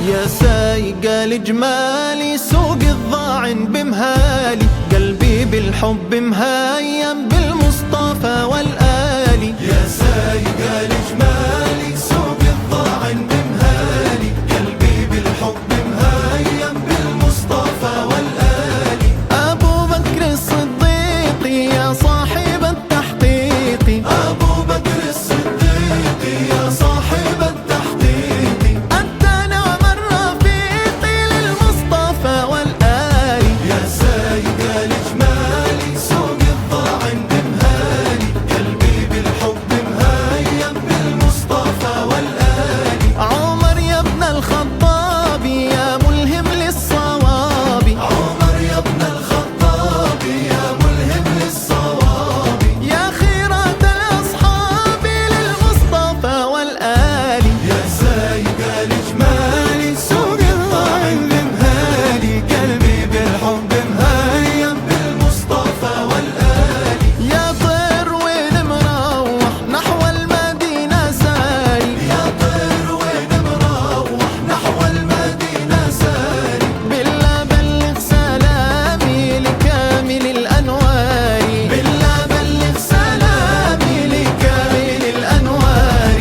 يا سايق الجمالي سوق الضاعن بمهالي، قلبي بالحب مهيم بالمصطفى والآلي. يا سايق الجمالي سوق الضاعن بمهالي، قلبي بالحب مهيم بالمصطفى والآلي. أبو بكر الصديق يا صاحب التحقيق، أبو بكر الصديق يا صاحب التحقيق، أنت نعم الرفيق للمصطفى والآلي. يا سايق الجمالي سوق الضاعن بمهالي، قلبي بالحب مهيم بالمصطفى والآلي. عمر يا ابن الخطاب يا ملهم للصواب، عمر يا ابن الخطاب يا ملهم للصواب، يا خيرة الأصحاب للمصطفى والآلي. يا سايق الجمالي سوق الضاعن بمهالي، قلبي بالحب مهيم بالمصطفى والآلي. يا طير وين مروح نحو المدينة ساري، يا طير وين مروح نحو المدينة ساري، بالله بلغ سلامي لكامل الأنوار، بالله بلغ سلامي لكامل الأنوار.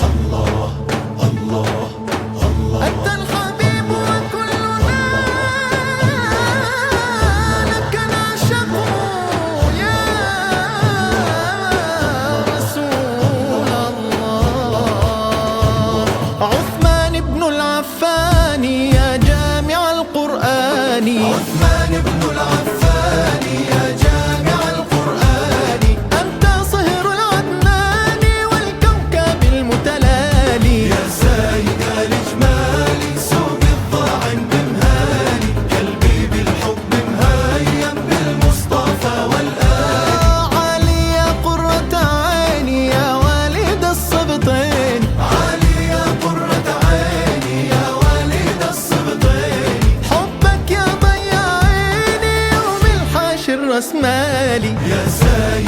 الله الله الله، أنت الحبيب وكلنا لك نعشق يا رسول الله. عثمان بن العفان يا جامع القرآن، عثمان بن العفان يا جامع القرآن، أنت صهر العدنان والكوكب المتلالي. يا سايق الجمالي سوق الضاعن بمهالي، قلبي بالحب مهيم بالمصطفى والآلي. علي يا قرة عيني يا والد الصبطين، علي يا قرة عيني يا والد الصبطين، حبك يا ضيع عيني يوم الحاشر رسمالي. يا سايق